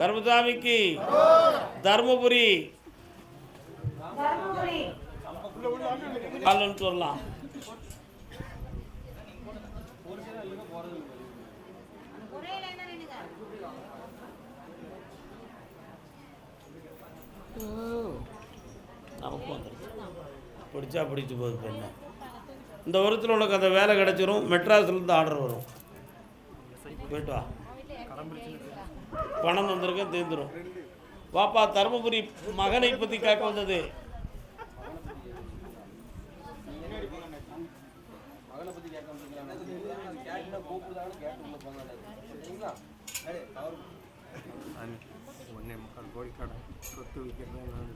கர்மசாமிக்கு தர்மபுரி காலன்னு சொல்லலாம். நமக்கு வந்துடுச்சு, பிடிச்சா பிடிச்சி போகுது. பெண்ணை இந்த வருஷத்தில் உனக்கு அந்த வேலை கிடச்சிரும். மெட்ராஸ்லேருந்து ஆர்டர் வரும். போயிட்டு வா, பணம் வந்திருக்கேன், தீர்ந்துடும். வாப்பா, தருமபுரி மகனை பற்றி கேட்க வந்தது.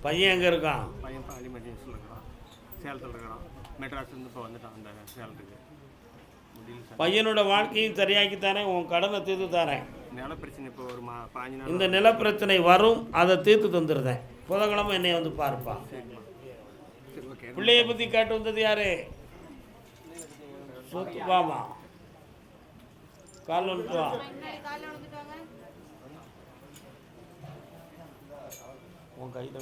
பையன் எங்கே இருக்கான்? பையன் பாலிமெடியன்ஸில் இருக்கிறான், சேலத்தில் இருக்கிறான். மெட்ராஸ்லேருந்து இப்போ வந்துட்டான் அந்த சேலத்துக்கு. பையனோட வாழ்க்கையும் சரியாக்கித்தானே, உன் கடனை தீர்த்து தரேன். நில பிரச்சனை இப்போ ஒரு 15 நாள் இந்த நில பிரச்சனை வரும், அதை தீர்த்து தந்துடுறேன். புதன்கிழமை என்னை வந்து பாருப்பா. பிள்ளைய பற்றி கேட்டு வந்தது யாரு? வாமா, கால் வந்துட்டு வா. உன் கையில்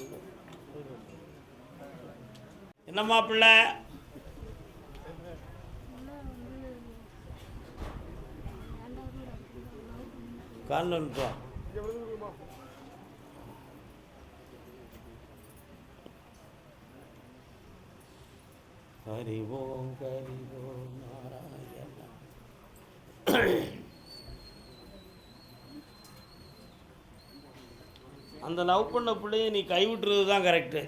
என்னம்மா பிள்ளை? கால் வந்துட்டு வா. ஹரி ஓம் ஹரி ஓம் நாராயண. அந்த லவ் பண்ண பிள்ளையை நீ கைவிட்டுறது தான் கரெக்டு.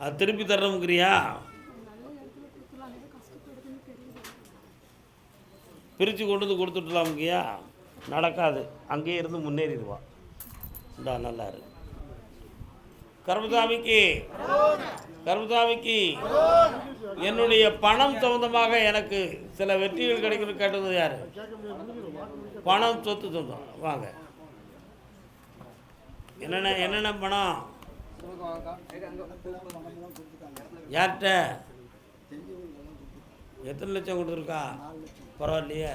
அது திருப்பி தரணுங்கிறியா? பிரித்து கொண்டு வந்து கொடுத்துட்டுலாமுங்கியா? நடக்காது, அங்கேயே இருந்து முன்னேறிடுவா. இந்தா நல்லா இருக்கு. கர்மசாமிக்கு என்னுடைய பணம் சம்பந்தமாக எனக்கு சில வெற்றிகள் கிடைக்கணும் கேட்டது யார்? பணம், சொத்து சொந்தம். வாங்க, என்னென்ன பணம்? யார்கிட்ட எத்தனை லட்சம் கொடுத்துருக்கா? பரவாயில்லையே.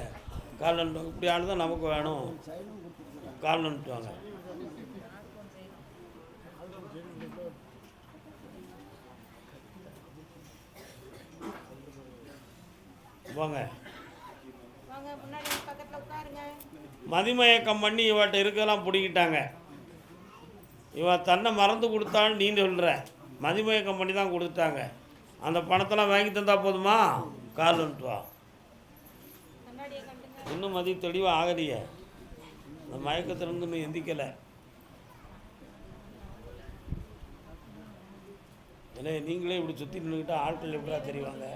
கால் நட்டு இப்படி ஆளுதான் நமக்கு வேணும். கால் நட்டு வாங்க. வாங்க, மதிமயக்கம் பண்ணி இவட்ட இருக்கலாம் பிடிக்கிட்டாங்க. இவன் தன்னை மறந்து கொடுத்தான்னு நீ சொல்கிற. மதிமயக்கம் பண்ணி தான் கொடுத்தாங்க. அந்த பணத்தெல்லாம் வாங்கி தந்தா போதுமா? கால் வந்துட்டு வா. இன்னும் மதி தெளிவாக ஆகலையே. அந்த மயக்கத்திலிருந்து இன்னும் எந்திக்கலை. ஏன்னா நீங்களே இப்படி சுற்றி நின்றுக்கிட்டால் ஆட்கள் எப்படா தெரிவாங்க?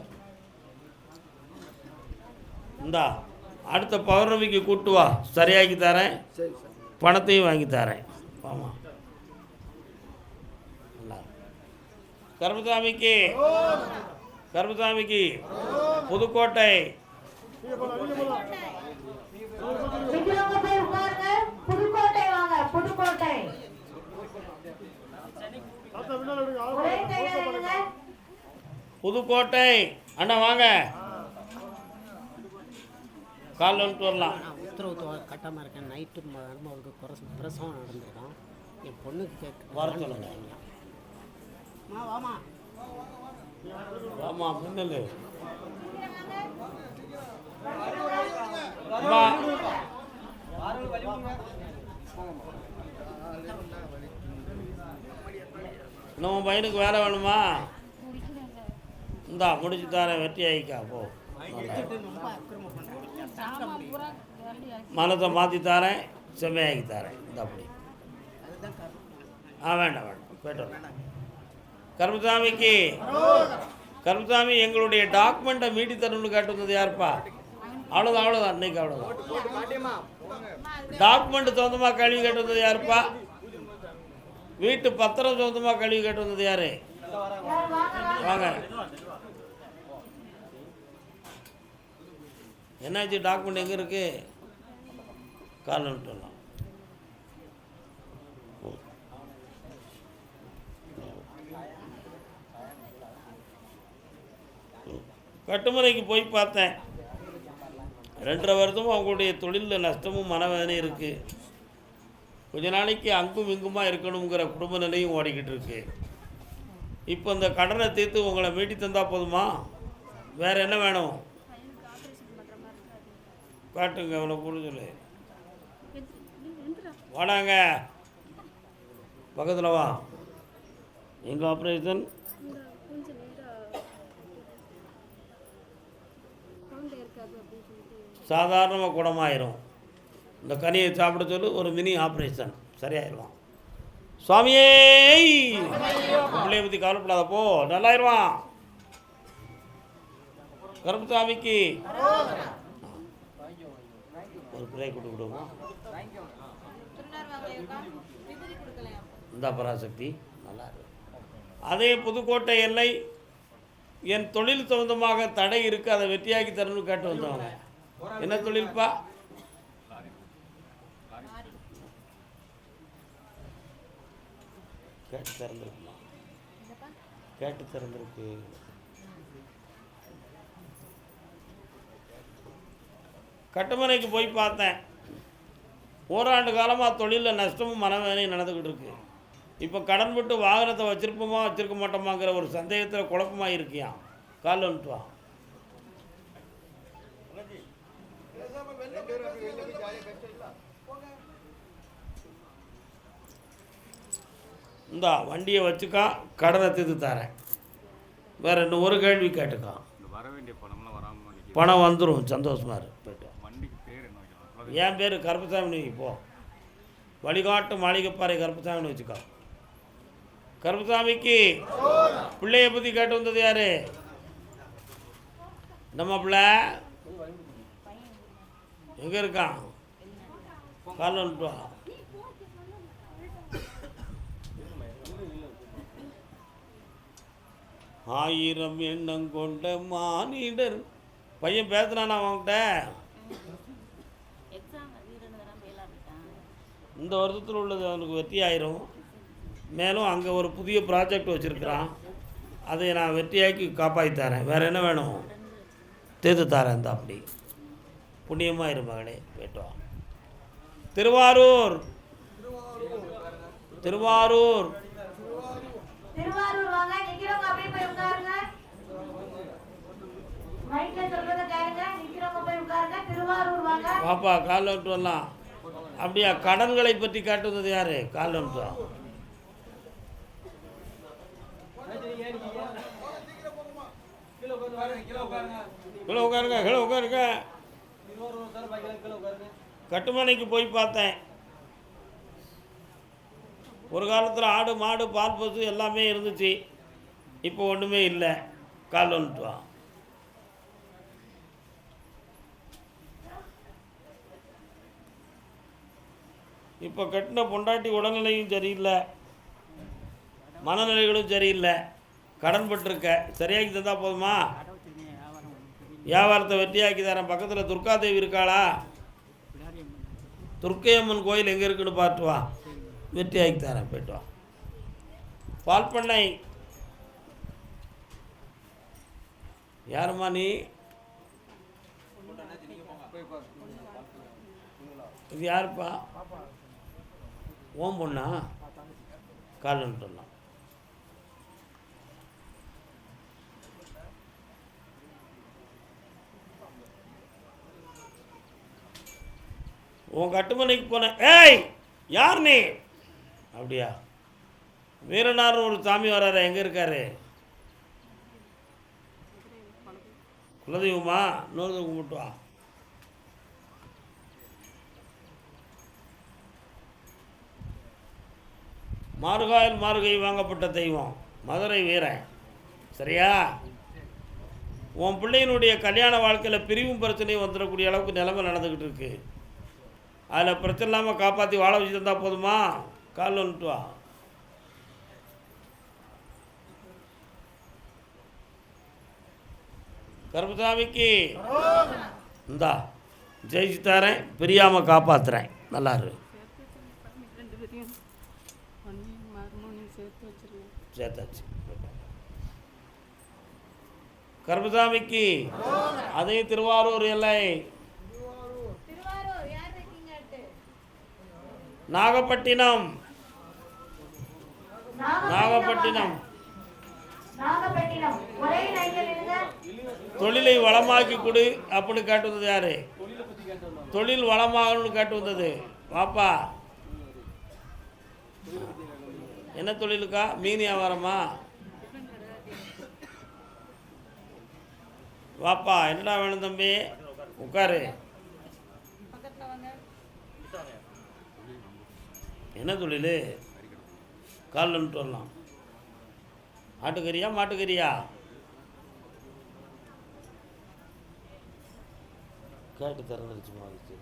இந்தா, அடுத்த பௌர்ணமிக்கு கூட்டு வா, சரியாக்கி தரேன். பணத்தையும் வாங்கி தரேன். ஆமாம், நல்லா. கர்மசாமிக்கு புதுக்கோட்டை. புதுக்கோட்டை அண்ணா வாங்க, கால் வந்துட்டு வரலாம். உத்தரவு கட்டாமல் இருக்கேன். நைட்டு மருமகளுக்கு பிரசவம் நடந்திருக்கான். என் பொண்ணுக்கு வர சொல்லுங்க. வாமா, பின்னல் இன்னும் பையனுக்கு வேலை வேணுமா? இந்தா முடிச்சு தரேன். வெற்றி ஆகிக்கா போ. மனத்தை மாற்றி தரேன், செம்மையாக்கி தரேன். இந்த அப்படி வேண்டாம் போய்ட்டு வரேன். கர்மசாமி எங்களுடைய டாக்குமெண்ட்டை மீட்டி தரணும்னு கேட்டு வந்தது யாருப்பா? அவ்வளோதான் இன்னைக்கு அவ்வளோதான். டாக்குமெண்ட் சொந்தமாக கழுவி கேட்டு வந்தது யாருப்பா? வீட்டு பத்திரம் சொந்தமாக கழுவி கேட்டு வந்தது யாரு? வாங்க. என்னாச்சு? டாக்குமெண்ட் எங்கே இருக்கு? கால் விட்டுலாம். கட்டுமுறைக்கு போய் பார்த்தேன். 2.5 வருஷமும் அவங்களுடைய தொழிலில் நஷ்டமும் மனவேதனையும் இருக்குது. கொஞ்ச நாளைக்கு அங்கும் இங்குமா இருக்கணுங்கிற குடும்ப நிலையும் ஓடிக்கிட்டு இருக்கு. இப்போ இந்த கடனை தீர்த்து உங்களை மீட்டி தந்தால் போதுமா? வேறு என்ன வேணும்? காட்டுங்க, இவ்வளோ புரிஞ்சு வாடாங்க, பக்கத்தில் வா. எங்கள் ஆப்ரேஷன் சாதாரணமாக குணமாயிரும். இந்த கனியை சாப்பிட சொல்லி ஒரு மினி ஆப்ரேஷன் சரியாயிடுவான். சுவாமியே, பிள்ளைய பற்றி கவலைப்படாதப்போ நல்லாயிருவான். கருப்புசாமிக்கு ஒரு பிள்ளை கொடுத்து விடுவோம். இந்த பராசக்தி நல்லா இருக்கு. அதே புதுக்கோட்டை எல்லை என் தொழில் சம்பந்தமாக தடை இருக்குது, அதை வெற்றியாக்கி தரணும்னு கேட்டு வந்தவங்க. என்ன தொழில்ப்பா? கேட்டு திறந்துருக்குமா? கேட்டு திறந்துருக்கு. கட்டுமனைக்கு போய் பார்த்தேன். ஓராண்டு காலமாக தொழிலில் நஷ்டமும் மனவேனையும் நடந்துக்கிட்டு இருக்கு. இப்போ கடன் விட்டு வாகனத்தை வச்சிருப்போமா வச்சிருக்க மாட்டோமாங்கிற ஒரு சந்தேகத்தில் குழப்பமாக இருக்கியான். கால் வந்துட்டு வா. இந்தா வண்டியை வச்சுக்கா, கடனை தீர்த்து தரேன். வேற இன்னும் ஒரு கேள்வி கேட்டுக்கா. வர வேண்டிய பணம்லாம் வராமல் பணம் வந்துடும், சந்தோஷமா இருக்கு. போய்ட்டு வண்டிக்கு பேர் என்ன வைக்கலாம்? என் பேர் கருப்பசாமி. போ, வழிகாட்டு மாளிகைப்பாறை கருப்பசாமின்னு வச்சுக்கா. கருப்பசாமிக்கு பிள்ளைய பற்றி கேட்டு வந்தது யாரு? நம்ம பிள்ளை எங்கே இருக்கான்? கால் வந்துட்டு வா. ஆயிரம் எண்ணம் கொண்ட மானிடர். பையன் பேசுனானா அவன்கிட்ட? இந்த வருஷத்தில் உள்ளது அவனுக்கு வெற்றி ஆயிரும். மேலும் அங்கே ஒரு புதிய ப்ராஜெக்ட் வச்சுருக்கிறான், அதை நான் வெற்றியாக்கி காப்பாற்றி தரேன். வேறு என்ன வேணும்? தீர்த்து தரேன். இந்த அப்படி புண்ணியமாக இரு மகளே. போய்ட்டு வா. திருவாரூர் திருவாரூர் திருவாரூர் வாங்க. நிக்கிறவங்க அப்படியே போய் உட்காருங்க. மைக்ல சொல்றத கேளுங்க. நிக்கிறவங்க போய் உட்காருங்க. திருவாரூர் வாங்க. பாப்பா கால் வந்துட்டு வரலாம். அப்படியா? கடன்களை பற்றி காட்டுவது யாரு? கால் வந்துட்டு வா. கீழே உட்காருங்க, கீழே உட்காருங்க. கட்டுமனைக்கு போய் பார்த்தேன். ஒரு காலத்தில் ஆடு மாடு பால் பசு எல்லாமே இருந்துச்சு, இப்போ ஒன்றுமே இல்லை. கால் வந்துட்டு வா. இப்போ கட்டின பொண்டாட்டி உடல்நிலையும் சரியில்லை, மனநிலைகளும் சரியில்லை. கடன் பட்டிருக்க, சரியாக்கி தந்தால் போதுமா? வியாபாரத்தை வெற்றியாக்கி தரேன். பக்கத்தில் துர்காதேவி இருக்காளா? துர்க்கையம்மன் கோயில் எங்கே இருக்குன்னு பார்த்து வா, வெற்றியாக்கி தரேன். போய்ட்டு வா. பால் பண்ணை யாருமா நீ? இது யாருப்பா? ஓம் பொண்ணா? காலன்னு சொல்லலாம். உன் கட்டுமனைக்கு போனேன். ஏய், யார் நீ? அப்படியா? வீரனார்னு ஒரு சாமி வர்றாரு, எங்கே இருக்காரு? குலதெய்வமா? இன்னொரு கும்பிட்டு வா. மார்காயில் மார்கை வாங்கப்பட்ட தெய்வம் மதுரை வீரன். சரியா? உன் பிள்ளையினுடைய கல்யாண வாழ்க்கையில் பிரிவும் பிரச்சனையும் வந்துடக்கூடிய அளவுக்கு நிலைமை நடந்துக்கிட்டு இருக்கு. அதில் பிரச்சனை இல்லாமல் காப்பாற்றி வாழ வச்சு தந்தால் போதுமா? கால் வந்துட்டு வா. கருப்பசாமிக்கு இந்தா ஜெயிச்சு தரேன், பிரியாமல் காப்பாற்றுறேன். நல்லாரு. சேர்த்தாச்சு. கருப்பசாமிக்கு அதே திருவாரூர் எல்லை. நாகப்பட்டினம். நாகப்பட்டினம். நாகப்பட்டினம். ஒரே லைன்ல நில்லுங்க. தொழிலை வளமாக்கி கொடு அப்படின்னு கேட்டு வந்தது யாரு? தொழில் வளமாகணும்னு கேட்டு வந்தது. வாப்பா, என்ன தொழிலுக்கா? மீன் வியாபாரமா? வாப்பா, என்னடா வேணும் தம்பி? உட்காரு. என்ன தொழில்? காலில் நின்று வரலாம். ஆட்டுக்கறியா மாட்டுக்கறியா? கேட்டு திறந்துருச்சு மாதிரி.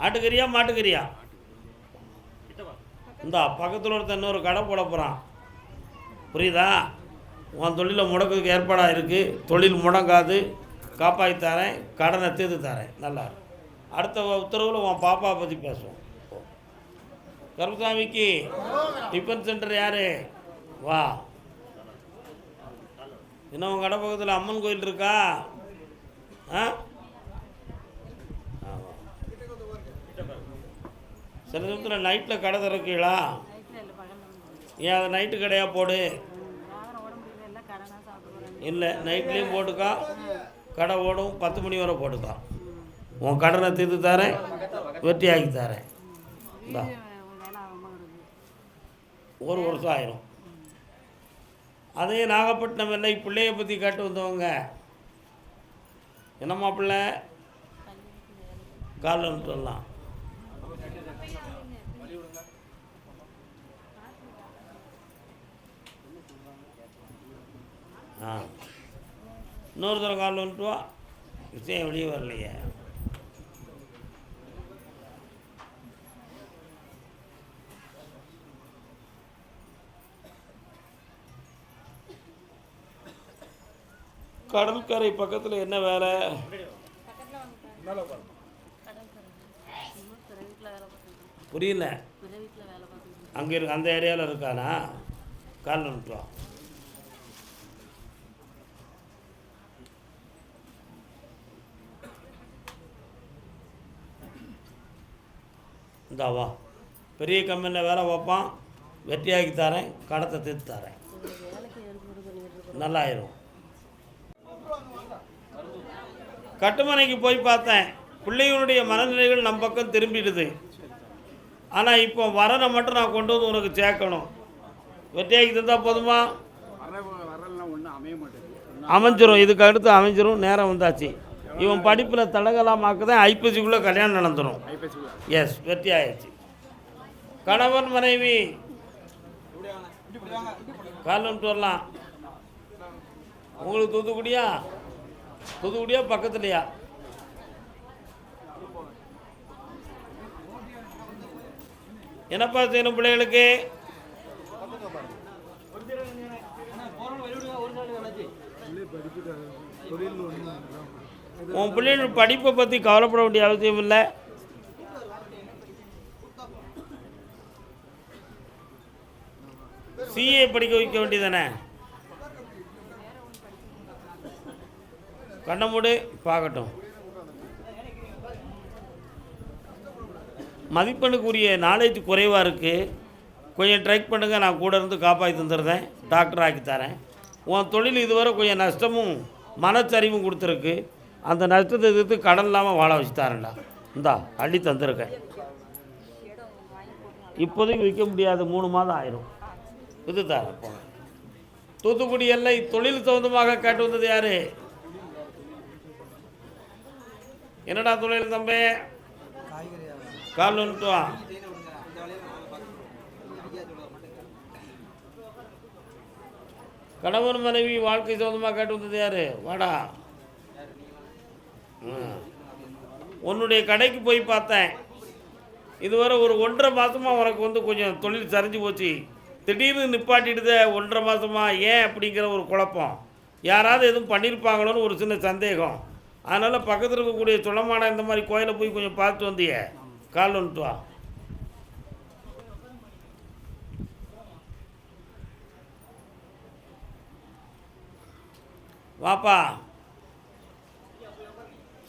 ஆட்டுக்கறியா மாட்டுக்கறியா? இந்த பக்கத்தில் ஒருத்தர் இன்னொரு கடை போட போகிறான், புரியுதா? உன் தொழிலை முடக்கிறதுக்கு ஏற்பாடாக இருக்குது. தொழில் முடங்காது, காப்பாற்றி தரேன், கடனை தீர்த்து தரேன். நல்லா அடுத்த உத்தரவில் உன் பாப்பா பற்றி பேசுவோம். கருப்பசாமிக்கு டிஃபன் சென்டர் யார்? வா. இன்னும் உங்கள் கடை பக்கத்தில் அம்மன் கோயில் இருக்கா? ஆ, சில நேரத்தில் நைட்டில் கடை திறக்கீங்களா? ஏன் அதை நைட்டு கடையாக போடு. இல்லை, நைட்லேயும் போட்டுக்கா, கடை ஓடும். 10 மணி வரை போட்டுக்கா. உன் கடனை தீர்த்து தரேன், வெட்டி ஆக்கி தரேன். இந்தா, 1 வருஷம் ஆயிரும். அதே நாகப்பட்டினம் வெள்ளை பிள்ளையை பற்றி கேட்டு வந்தவங்க, என்னம்மா பிள்ளை? காலில் சொல்லலாம். ஆ, இன்னொரு தடவை காலில் வந்துட்டு வா. விஷயம் வெளியே வரலையே. கடற்கரை பக்கத்தில் என்ன வேலை? புரியல. அங்கே இருக்கு, அந்த ஏரியாவில் இருக்கானா? காலில் வந்துட்டு வா. இந்தாவா, பெரிய கம்பெனியில் வேலை பார்ப்பான், வெட்டியாக்கி தரேன், கடத்தை தீர்த்து தரேன், நல்லாயிரும். கட்டுமனைக்கு போய் பார்த்தேன், பிள்ளைகளுடைய மனநிலைகள் நம் பக்கம் திரும்பிடுது. ஆனால் இப்போ வரனை மட்டும் நான் கொண்டு வந்து உனக்கு சேர்க்கணும். வெட்டியாக்கி தந்தால் போதுமா? அமைஞ்சிரும், இதுக்கு அடுத்து அமைஞ்சிரும். நேரம் வந்தாச்சு. இவன் படிப்பில் தடகலாமாக்குதான் ஐப்பசிக்குள்ளே கல்யாணம் நடந்துடும். எஸ், வெற்றி ஆயிடுச்சு. கணவன் மனைவி காலம் வரலாம். உங்களுக்கு தூத்துக்குடியா? தூத்துக்குடியா பக்கத்துலையா? என்னப்பா செய்யணும் பிள்ளைகளுக்கு? உன் பிள்ளைகள் படிப்பை பற்றி கவலைப்பட வேண்டிய அவசியம் இல்லை. சிஏ படிக்க வைக்க வேண்டியதானே? கண்ணை மூடு, பார்க்கட்டும். மதிப்பெண்ணுக்குரிய நாலேஜ் குறைவாக இருக்குது, கொஞ்சம் ட்ரை பண்ணுங்கள், நான் கூட இருந்து காப்பாற்றி தந்துடுறேன், டாக்டர் ஆக்கி தரேன். உன் தொழில் இதுவரை கொஞ்சம் நஷ்டமும் மனச்சரிவும் கொடுத்துருக்கு, அந்த நஷ்டத்தை எதிர்த்து கடன் இல்லாமல் வாழ வச்சு தரேன்டா. இந்தா அள்ளி தந்துருக்கேன். இப்போதைக்கு விற்க முடியாது, 3 மாதம் ஆயிரும். இது தரேன். போனேன் தூத்துக்குடி எல்லை தொழில் சம்பந்தமாக கேட்டு வந்தது யார்? என்னடா தொழில் தம்பி? கால் வந்துட்டு வா. கணவன் மனைவி வாழ்க்கை சம்பந்தமாக கேட்டு வந்தது யார்? வாடா. உன்னுடைய கடைக்கு போய் பார்த்தேன், இதுவரை ஒரு 1.5 மாதமாக உனக்கு வந்து கொஞ்சம் தொழில் சரிஞ்சு போச்சு. திடீர்னு நிப்பாட்டிடுத 1.5 மாதமாக, ஏன் அப்படிங்கிற ஒரு குழப்பம். யாராவது எதுவும் பண்ணியிருப்பாங்களோன்னு ஒரு சின்ன சந்தேகம். அதனால் பக்கத்தில் இருக்கக்கூடிய சுளமான இந்த மாதிரி கோயிலை போய் கொஞ்சம் பார்த்து வந்திய. கால் வந்துட்டு வா. வாப்பா.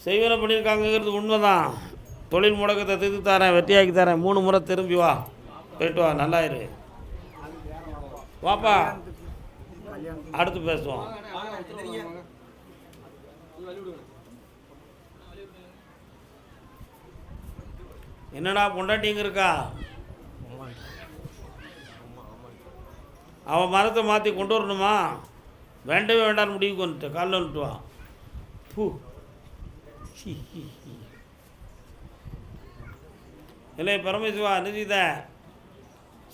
செய்வனை பண்ணியிருக்காங்கிறது உண்மைதான். தொழில் முடக்கத்தை தீர்த்து தரேன், வெற்றியாக்கி தரேன். 3 முறை திரும்பி வா, போயிட்டு வா, நல்லா இரு. வாப்பா, அடுத்து பேசுவோம். என்னடா பொண்டாட்டிங்க இருக்கா? அவன் மரத்தை மாற்றி கொண்டு வரணுமா? வேண்டவே வேண்டாம்னு முடிவுக்கு வந்துட்டு காலைல வந்துட்டு வா. பூ இல்லை பரமேஸ்வா நிதித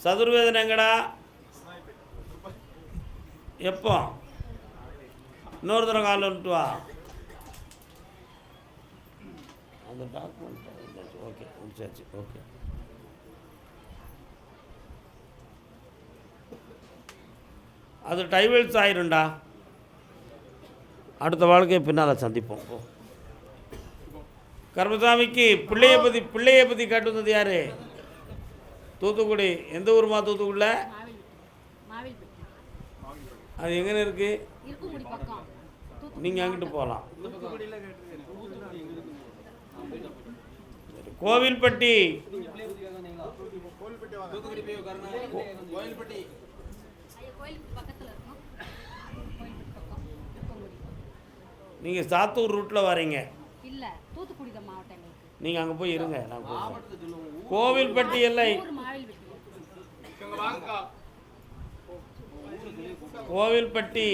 சதுர்வேதனை எங்கடா? எப்போ? இன்னொரு தடவை காலைல வந்துட்டு வா. அந்த டாக்குமெண்ட் ஓகே முடிச்சாச்சு. ஓகே, அது டைவெல்ஸ் ஆயிரும்டா. அடுத்த வாழ்க்கையை பின்னால் சந்திப்போம். கர்மசாமிக்கு பிள்ளையை பற்றி கேட்டு வந்தது யார்? தூத்துக்குடி. எந்த ஊருமா தூத்துக்குடியில்? அது எங்கே இருக்குது? நீங்கள் அங்கிட்டு போகலாம். கோவில்பட்டி. நீங்கள் சாத்தூர் ரூட்டில் வரீங்க. இல்லை, தூத்துக்குடி தான் மாவட்டம். நீங்கள் அங்கே போய் இருங்க, நான் கோவில்பட்டி எல்லை. கோவில்பட்டி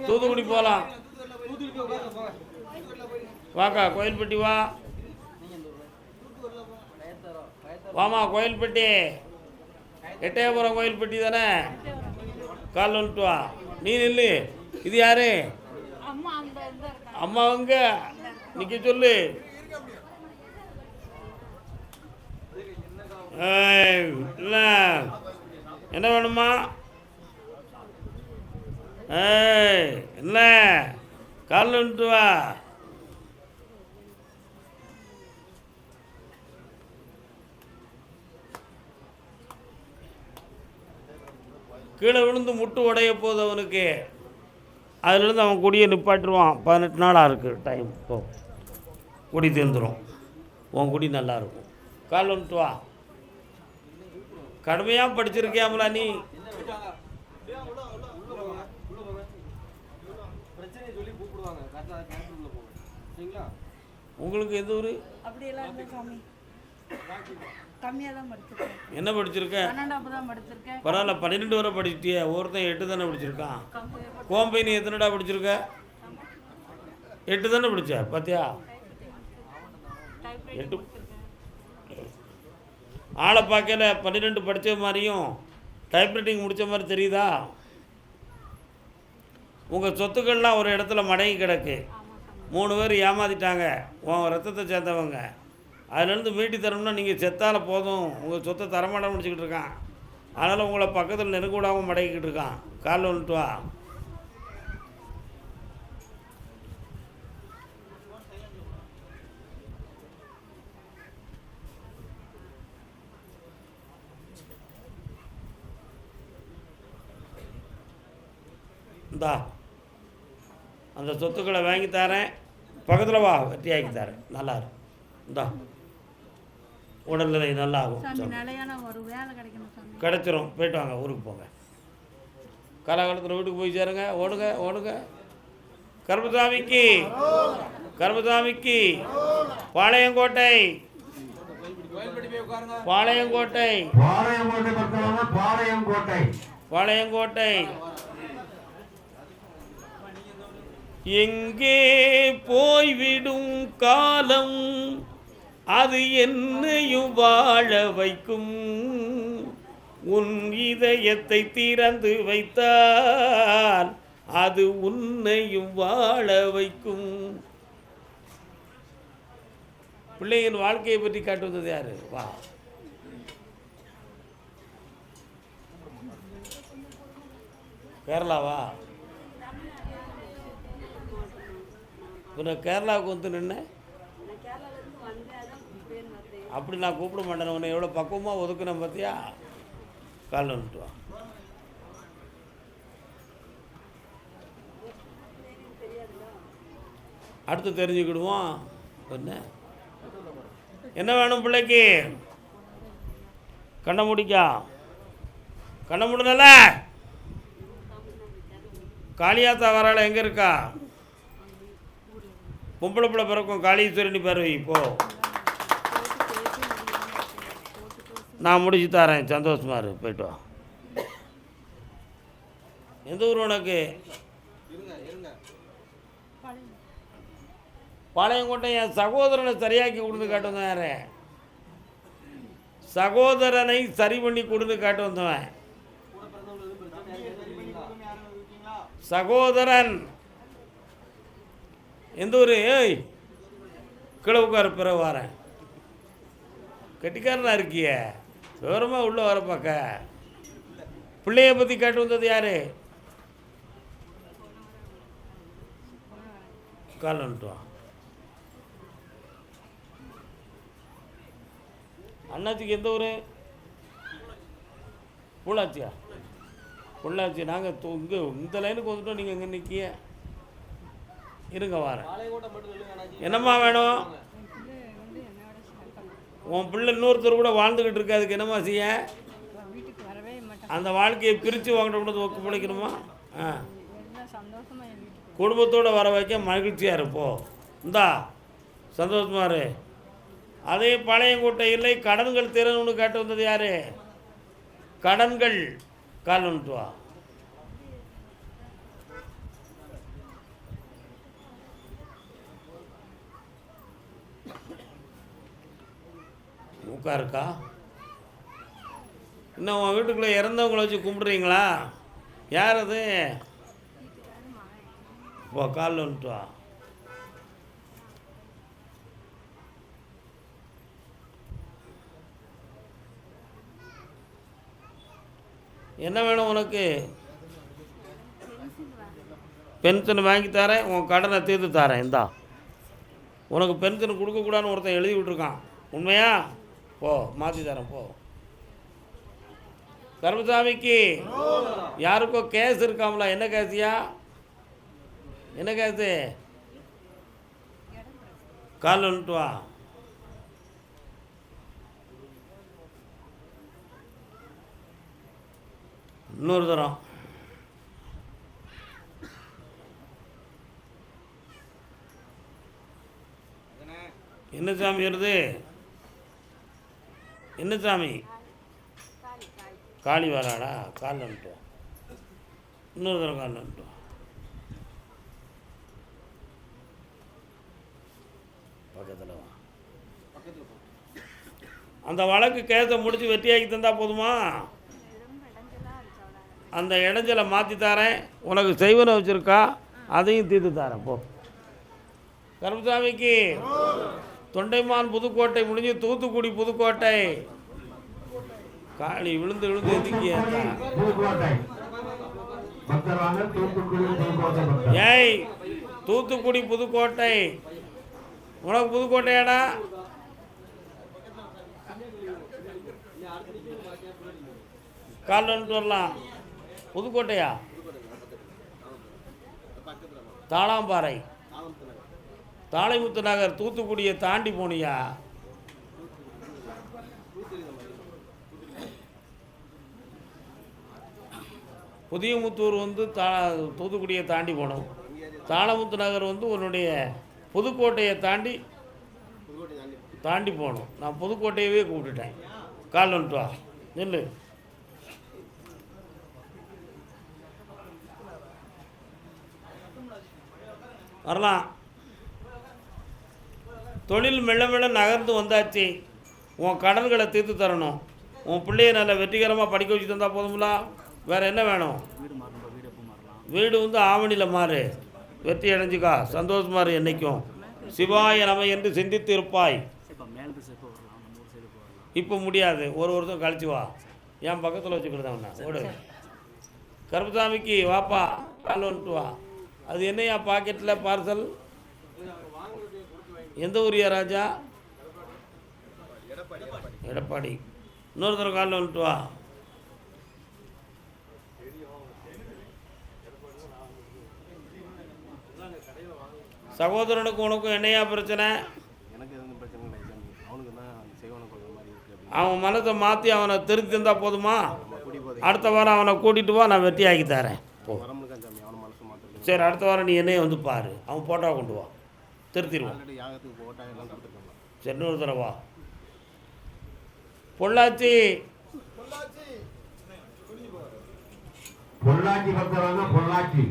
தூத்துக்குடி போகலாம். வாக்கா கோயில்பட்டி வா. வாமா கோயில்பட்டி. எட்டயபுரம் கோயில்பட்டி தானே? கால் வந்துட்டு வா. நீ நில்லு. இது யாரு? அம்மாவங்க நிற்க சொல்லு. இல்லை என்ன வேணுமா? என்ன காலில் வந்துட்டு வா. கீழே விழுந்து முட்டு உடைய போது அவனுக்கு. அதிலிருந்து அவன் குடியை நிப்பாட்டுருவான். 18 நாளாக இருக்குது டைம். போ, குடி தீர்ந்துடும். உன் குடி நல்லாயிருக்கும். கால் வந்துட்டு வா. கடுமையாக படிச்சிருக்கியாமலா நீ? உங்களுக்கு எந்த ஊர்? என்ன படிச்சிருக்க? பரவாயில்ல, 12 வரை படிச்சிட்டிய. ஒருத்தன் 8 தானே படிச்சிருக்கான். கோம்பை நீ எத்தனைடா படிச்சிருக்க? 8 தானே படிச்ச. பார்த்தியா? 8. ஆளை பார்க்கல 12 படித்த மாதிரியும் டைப்ரைட்டிங் முடித்த மாதிரி தெரியுதா? உங்கள் சொத்துக்கள்லாம் ஒரு இடத்துல மடங்கி கிடக்கு. 3 பேர் ஏமாற்றிட்டாங்க, உன் ரத்தத்தை சேர்ந்தவங்க. அதுலேருந்து மீட்டி தரணும்னா நீங்கள் செத்தால போதும், உங்கள் சொத்தை தரமாட்டேன்னு முடிச்சுக்கிட்டு இருக்கான். அதனால் உங்களை பக்கத்தில் நெருங்க விடாமல் மடக்கிக்கிட்டு இருக்கான். காலில் வந்துட்டு வா. இந்தா அந்த சொத்துக்களை வாங்கி தரேன். பக்கத்தில் வா, வெற்றியாக்கி தரேன். நல்லா இருக்கும். இந்தா உடல்நிலை நல்லா ஆகும். கிடைச்சிரும். போயிட்டு வாங்க, ஊருக்கு போங்க. காலகாலத்தில் வீட்டுக்கு போய் சேருங்க. ஓடுங்க ஓடுங்க. கர்மசாமிக்கு பாளையங்கோட்டை. பாளையங்கோட்டை பாளையங்கோட்டை. எங்கே போய்விடும் காலம், அது என்னையும் வாழ வைக்கும். உன் இதயத்தை திறந்து வைத்தால் அது உன்னையும் வாழ வைக்கும். பிள்ளையின் வாழ்க்கையை பற்றி காட்டுவது யாரு? வா. கேரளாவா? கேரளாவுக்கு வந்து நின்ன அப்படி நான் கூப்பிட மாட்டேன். உன்னை எவ்வளோ பக்குவமாக ஒதுக்குனேன் பார்த்தியா? காலில் வந்துட்டு வா. அடுத்து தெரிஞ்சுக்கிடுவோம். என்ன என்ன வேணும் பிள்ளைக்கு? கண்ணை முடிக்கா, கண்ணை முடினல. காளியாத்தா வரால எங்கே இருக்கா? பொம்பளை பிள்ளை பிறக்கும் காளீஸ்வரனி பேர் வை. இப்போ நான் முடிச்சு தரேன், சந்தோஷமா இரு, போய்ட்டு வா. எந்த ஊர் உனக்கு? பாளையங்கோட்டை. என் சகோதரனை சரியாக்கி கொடுத்து காட்டு வந்தவன் யாரு? சகோதரனை சரி பண்ணி கொடுத்து காட்டு வந்தவன் சகோதரன். எந்த ஊர்? ஏய் கீழே உட்கார, பிறகு வரேன். கெட்டிக்காரனா இருக்கிய, விவரமாக உள்ளே வர பார்க்க. பிள்ளைய பற்றி கேட்டு வந்தது யார்? கால் வந்துட்டு வா. அண்ணாச்சிக்கு எந்த ஊர்? பொள்ளாச்சியா? பொள்ளாச்சி. நாங்கள் இங்கே இந்த லைனுக்கு வந்துட்டோம், நீங்கள் இங்கே நிற்கிய. இருங்க வரேன். என்னம்மா வேணும்? உன் பிள்ளை இன்னொருத்தர் கூட வாழ்ந்துக்கிட்டு இருக்கு, அதுக்கு என்னம்மா செய்ய? அந்த வாழ்க்கையை பிரித்து வாங்கிட்டு கொண்டு ஒக்கு பிழைக்கணுமா? குடும்பத்தோடு வர வைக்க மகிழ்ச்சியாக இருப்போம். இந்தா சந்தோஷமா இரு. அதே பாளையங்கோட்டையில் கடன்கள் திறன்னு கேட்டு வந்தது யார்? கடன்கள். கால் வந்துட்டு வா. உட்காருக்கா. இன்னும் உன் வீட்டுக்குள்ளே இறந்தவங்கள வச்சு கும்பிட்றீங்களா? யார் அது? இப்போ காலில் வந்துட்டு வா. என்ன வேணும் உனக்கு? பென்ஷன் வாங்கி தரேன், உன் கடனை தீர்த்து தரேன். இந்தா உனக்கு பென்ஷன் கொடுக்கக்கூடாதுன்னு ஒருத்தன் எழுதி விட்டுருக்கான், உண்மையா? போ, மாற்றி தரேன் போ. கருமசாமிக்கு யாருக்கோ கேஸ் இருக்காமல, என்ன கேஸியா? என்ன கேஸு? கால் வந்துட்டு வா. இன்னொரு தரம். என்ன சாமி வருது? என்ன சாமி? காளி வராடா? காலில் வந்துட்டு வா. இன்னொரு தரம் காலில் வந்துட்டு வா. பக்கத்தில் வா. அந்த வழக்கு கேஸை முடித்து வெற்றியாக்கி தந்தா போதுமா? அந்த இடைஞ்சலை மாற்றி தரேன். உனக்கு செய்வனை வச்சுருக்கா, அதையும் தீர்த்து தரேன் போ. கருமசாமிக்கு தொண்டைமான் புதுக்கோட்டை முடிஞ்சு தூத்துக்குடி புதுக்கோட்டை. காளி விழுந்து விழுந்து எதுக்கிய? ஏய் தூத்துக்குடி புதுக்கோட்டை. உனக்கு புதுக்கோட்டையாடா? கால் வந்துட்டு வரலாம். புதுக்கோட்டையா? தாளாம்பாறை, தாளைமுத்து நகர், தூத்துக்குடியை தாண்டி போனியா? புதியமுத்தூர் வந்து தூத்துக்குடியை தாண்டி போகணும். தாளமுத்து நகர் வந்து உன்னுடைய புதுக்கோட்டையை தாண்டி போகணும். நான் புதுக்கோட்டையவே கூப்பிட்டுட்டேன். கால் வந்துட்டு வா, நில்லு. வரலாம். தொழில் மெல்ல மெல்ல நகர்ந்து வந்தாச்சு. உன் கடன்களை தீர்த்து தரணும். உன் பிள்ளைய நல்ல வெற்றிகரமாக படிக்க வச்சு தந்தால் போதுங்களா? வேறு என்ன வேணும்? வீடு வந்து ஆவணியில் மாறு, வெற்றி அடைஞ்சிக்கா, சந்தோஷமா இரு. என்றைக்கும் சிவாய நம என்று சிந்தித்து இருப்பாய். இப்போ முடியாது, ஒரு வருஷம் கழிச்சு வா. என் பக்கத்தில் வச்சுக்கிட்டுதான் ஓடு. கருப்பசாமிக்கு வாப்பா, கால் வந்துட்டு வா. அது என்னையா பாக்கெட்டில் பார்சல்? எந்த ஊரியா ராஜா? எடப்பாடி. இன்னொரு தடவை காலில் வந்துட்டு வா. சகோதரனுக்கு உனக்கும் என்னையா பிரச்சனை? எனக்கு எதுவும் பிரச்சனை இல்லை. அவனுக்கு தான் செய்வன கொள்கிற மாதிரி இருக்குது அப்படி. அவன் மனத்தை மாற்றி அவனை திருத்தி இருந்தால் போதுமா? நம்ம குடி போதை அடுத்த வாரம் அவனை கூட்டிகிட்டு வா, நான் வெட்டி ஆக்கி தரேன். போ. வரமுடிக்கான் சாமி, அவனை மனசு மாற்றுறது. சரி, அடுத்த வாரம் நீ என்னைய வந்து பாரு, அவன் போட்டோ கொண்டு வா, திருத்திடுவான். ஆல்ரெடி யாகத்துக்கு போட்டா எல்லாம் கொடுத்துருக்காங்க. சரி, இன்னொரு தடவை வா. பொள்ளாச்சி பொள்ளாச்சி பக்தர் பொள்ளாச்சி